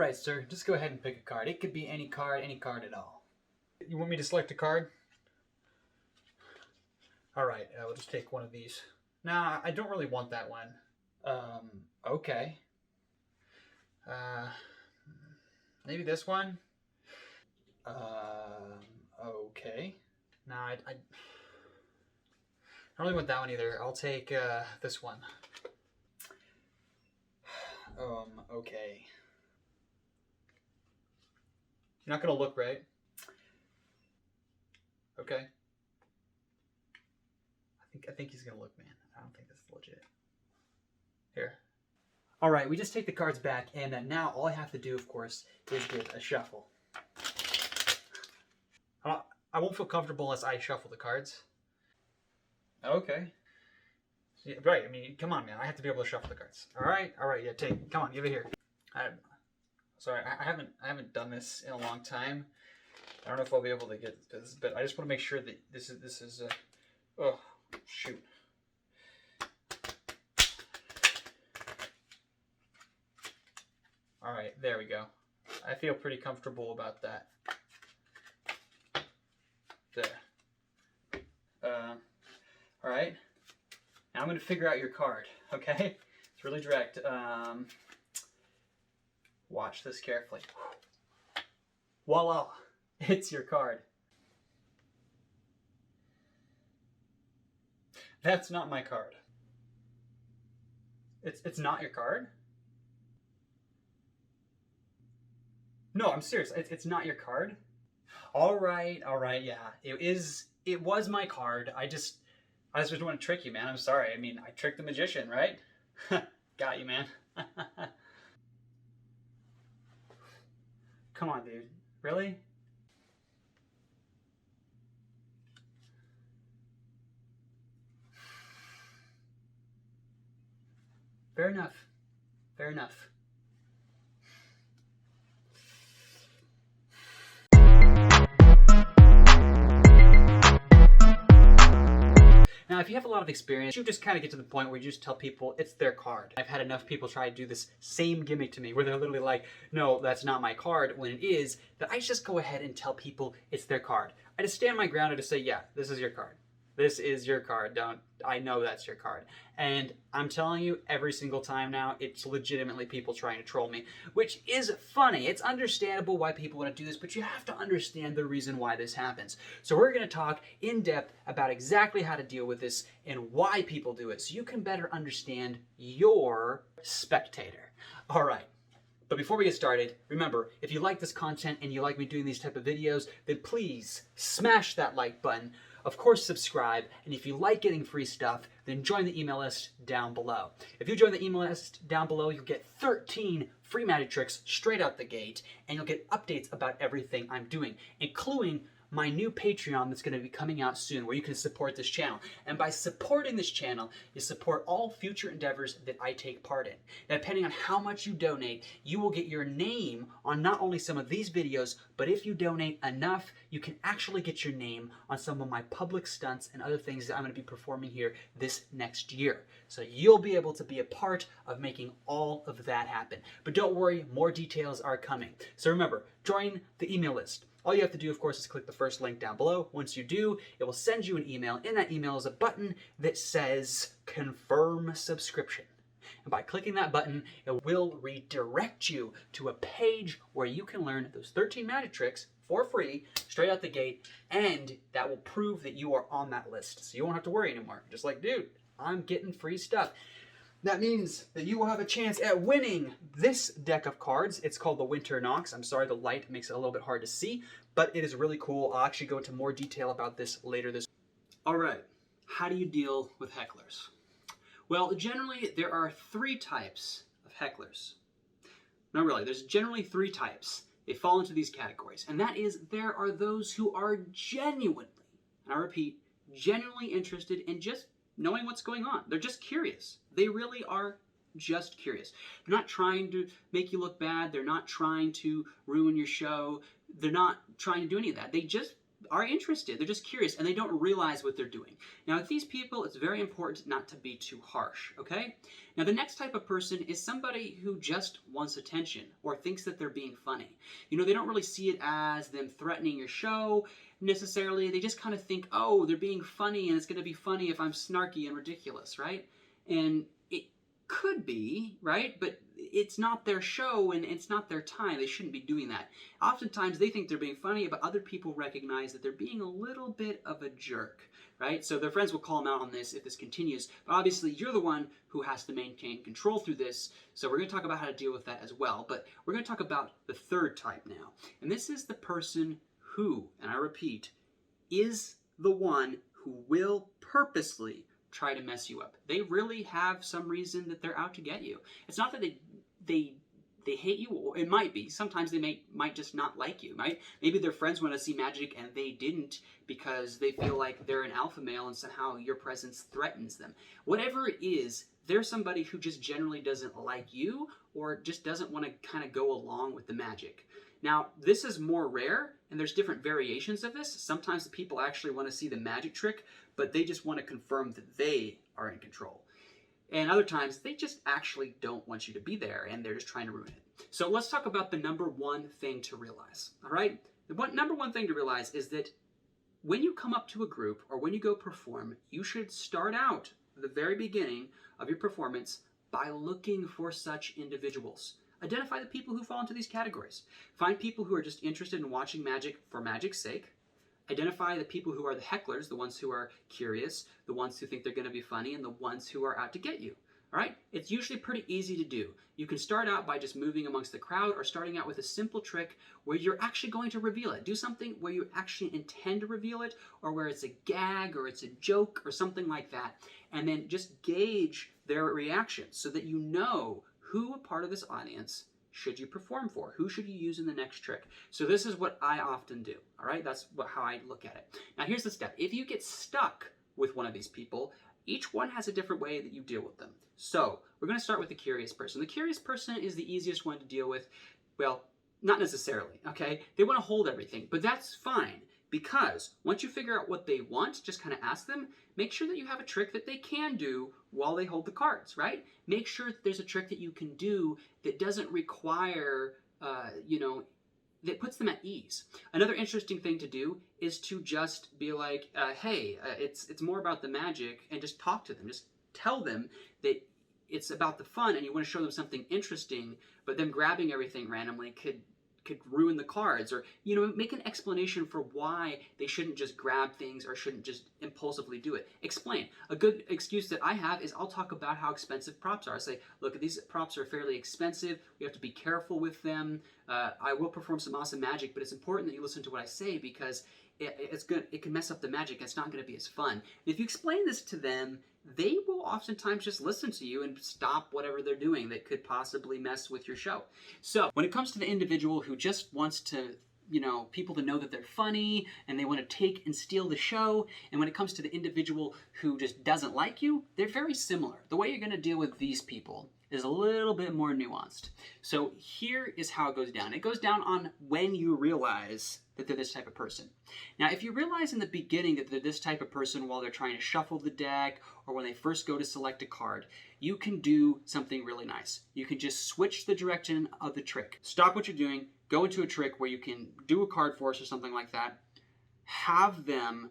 right, sir. Just go ahead and pick a card. It could be any card at all. You want me to select a card? All right, we'll just take one of these. Nah, I don't really want that one. Okay. Maybe this one? Okay. Nah, I don't really want that one either. I'll take this one. Okay. You're not gonna look, right? Okay. I think he's gonna look, man. I don't think that's legit. Here. All right, we just take the cards back, and now all I have to do, of course, is give a shuffle. I won't feel comfortable unless I shuffle the cards. Okay. Yeah, right, I mean, come on, man. I have to be able to shuffle the cards. All right, yeah, come on, give it here. Sorry, I haven't done this in a long time. I don't know if I'll be able to get this, but I just want to make sure that this is. Oh, shoot. All right, there we go. I feel pretty comfortable about that. There. All right. Now I'm going to figure out your card, okay? It's really direct. Watch this carefully. Voila! It's your card. That's not my card. It's not your card? No, I'm serious. It's not your card? All right, yeah. It was my card. I just want to trick you, man. I'm sorry. I mean, I tricked the magician, right? Got you, man. Come on, dude. Really? Fair enough. Fair enough. Now, if you have a lot of experience, you just kind of get to the point where you just tell people it's their card. I've had enough people try to do this same gimmick to me where they're literally like, no, that's not my card, when it is, that I just go ahead and tell people it's their card. I just stand my ground and just say, yeah, this is your card. This is your card. I know that's your card. And I'm telling you, every single time now, it's legitimately people trying to troll me, which is funny. It's understandable why people want to do this, but you have to understand the reason why this happens. So we're going to talk in depth about exactly how to deal with this and why people do it, so you can better understand your spectator. All right. But before we get started, remember, if you like this content and you like me doing these type of videos, then please smash that like button. Of course, subscribe, and if you like getting free stuff, then join the email list down below. If you join the email list down below, you'll get 13 free magic tricks straight out the gate, and you'll get updates about everything I'm doing, including my new Patreon that's going to be coming out soon, where you can support this channel. And by supporting this channel, you support all future endeavors that I take part in. Now, depending on how much you donate, you will get your name on not only some of these videos, but if you donate enough, you can actually get your name on some of my public stunts and other things that I'm going to be performing here this next year. So you'll be able to be a part of making all of that happen. But don't worry, more details are coming. So remember, join the email list. All you have to do, of course, is click the first link down below. Once you do, it will send you an email. In that email is a button that says Confirm Subscription. And by clicking that button, it will redirect you to a page where you can learn those 13 magic tricks for free, straight out the gate, and that will prove that you are on that list. So you won't have to worry anymore. Just like, dude, I'm getting free stuff. That means that you will have a chance at winning this deck of cards. It's called the Winter Nox. I'm sorry, the light makes it a little bit hard to see, but it is really cool. I'll actually go into more detail about this later this. All right, how do you deal with hecklers? Well, generally, there are 3 types of hecklers. No, really, there's generally 3 types. They fall into these categories, and that is there are those who are genuinely, and I repeat, genuinely interested in just knowing what's going on. They're just curious. They really are just curious. They're not trying to make you look bad. They're not trying to ruin your show. They're not trying to do any of that. They just are interested. They're just curious and they don't realize what they're doing. Now, with these people, it's very important not to be too harsh, okay? Now, the next type of person is somebody who just wants attention or thinks that they're being funny. You know, they don't really see it as them threatening your show necessarily. They just kind of think, oh, they're being funny and it's going to be funny if I'm snarky and ridiculous, right? And it could be, right? But it's not their show and it's not their time. They shouldn't be doing that. Oftentimes they think they're being funny, but other people recognize that they're being a little bit of a jerk, right? So their friends will call them out on this if this continues. But obviously you're the one who has to maintain control through this. So we're going to talk about how to deal with that as well. But we're going to talk about the third type now. And this is the person who, and I repeat, is the one who will purposely try to mess you up. They really have some reason that they're out to get you. It's not that they hate you, or it might be. Sometimes they might just not like you, right? Maybe their friends want to see magic and they didn't because they feel like they're an alpha male and somehow your presence threatens them. Whatever it is, they're somebody who just generally doesn't like you or just doesn't want to kind of go along with the magic. Now, this is more rare, and there's different variations of this. Sometimes the people actually want to see the magic trick, but they just want to confirm that they are in control. And other times, they just actually don't want you to be there, and they're just trying to ruin it. So let's talk about the number one thing to realize, all right? The number one thing to realize is that when you come up to a group or when you go perform, you should start out at the very beginning of your performance by looking for such individuals. Identify the people who fall into these categories. Find people who are just interested in watching magic for magic's sake. Identify the people who are the hecklers, the ones who are curious, the ones who think they're going to be funny, and the ones who are out to get you. All right? It's usually pretty easy to do. You can start out by just moving amongst the crowd or starting out with a simple trick where you're actually going to reveal it. Do something where you actually intend to reveal it, or where it's a gag or it's a joke or something like that. And then just gauge their reaction so that you know who a part of this audience should you perform for? Who should you use in the next trick? So this is what I often do, all right? That's how I look at it. Now here's the step. If you get stuck with one of these people, each one has a different way that you deal with them. So we're going to start with the curious person. The curious person is the easiest one to deal with. Well, not necessarily, okay? They want to hold everything, but that's fine. Because once you figure out what they want, just kind of ask them, make sure that you have a trick that they can do while they hold the cards, right? Make sure that there's a trick that you can do that doesn't require, that puts them at ease. Another interesting thing to do is to just be like, hey, it's more about the magic, and just talk to them. Just tell them that it's about the fun and you want to show them something interesting, but them grabbing everything randomly could ruin the cards, or make an explanation for why they shouldn't just grab things or shouldn't just impulsively do it. Explain. A good excuse that I have is I'll talk about how expensive props are. I say, look, these props are fairly expensive. We have to be careful with them. I will perform some awesome magic, but it's important that you listen to what I say because it can mess up the magic. It's not going to be as fun. And if you explain this to them, they will oftentimes just listen to you and stop whatever they're doing that could possibly mess with your show. So when it comes to the individual who just wants to, people to know that they're funny and they want to take and steal the show, and when it comes to the individual who just doesn't like you, they're very similar. The way you're going to deal with these people is a little bit more nuanced. So here is how it goes down. It goes down on when you realize that they're this type of person. Now, if you realize in the beginning that they're this type of person while they're trying to shuffle the deck or when they first go to select a card, you can do something really nice. You can just switch the direction of the trick. Stop what you're doing, go into a trick where you can do a card force or something like that, have them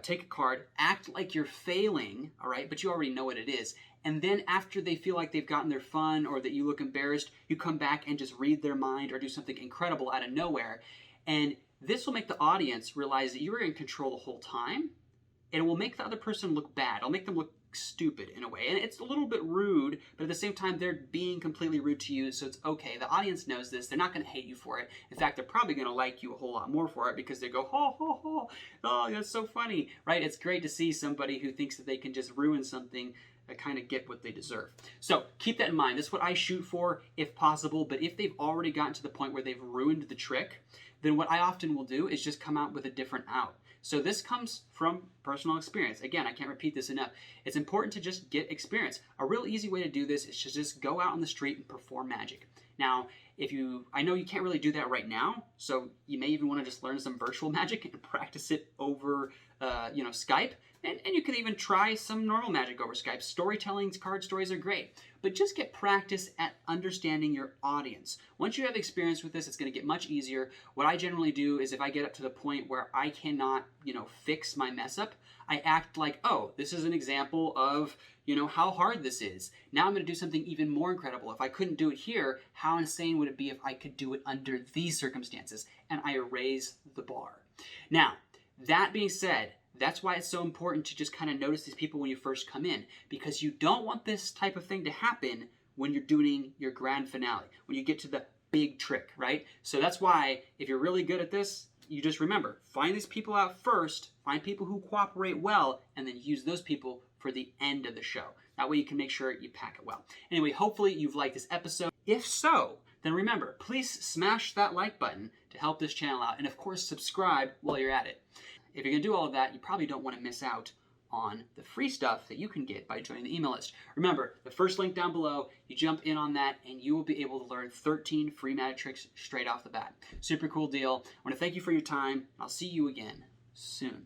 take a card, act like you're failing, all right, but you already know what it is. And then after they feel like they've gotten their fun or that you look embarrassed, you come back and just read their mind or do something incredible out of nowhere. And this will make the audience realize that you were in control the whole time, and it will make the other person look bad. It'll make them look stupid in a way. And it's a little bit rude, but at the same time, they're being completely rude to you, so it's okay. The audience knows this. They're not going to hate you for it. In fact, they're probably going to like you a whole lot more for it because they go, ho, ho, ho, oh, that's so funny, right? It's great to see somebody who thinks that they can just ruin something kind of get what they deserve. So keep that in mind. That's what I shoot for if possible, but if they've already gotten to the point where they've ruined the trick, then what I often will do is just come out with a different out. So this comes from personal experience. Again, I can't repeat this enough. It's important to just get experience. A real easy way to do this is to just go out on the street and perform magic. Now, I know you can't really do that right now, so you may even want to just learn some virtual magic and practice it over, Skype. And you can even try some normal magic over Skype. Storytelling, card stories are great. But just get practice at understanding your audience. Once you have experience with this, it's going to get much easier. What I generally do is if I get up to the point where I cannot, fix my mess up, I act like, oh, this is an example of, how hard this is. Now I'm going to do something even more incredible. If I couldn't do it here, how insane would it be if I could do it under these circumstances? And I raise the bar. Now, that being said, that's why it's so important to just kind of notice these people when you first come in, because you don't want this type of thing to happen when you're doing your grand finale, when you get to the big trick, right? So that's why if you're really good at this, you just remember, find these people out first, find people who cooperate well, and then use those people for the end of the show. That way you can make sure you pack it well. Anyway, hopefully you've liked this episode. If so, then remember, please smash that like button to help this channel out, and of course subscribe while you're at it. If you're going to do all of that, you probably don't want to miss out on the free stuff that you can get by joining the email list. Remember, the first link down below, you jump in on that and you will be able to learn 13 free magic tricks straight off the bat. Super cool deal. I want to thank you for your time. I'll see you again soon.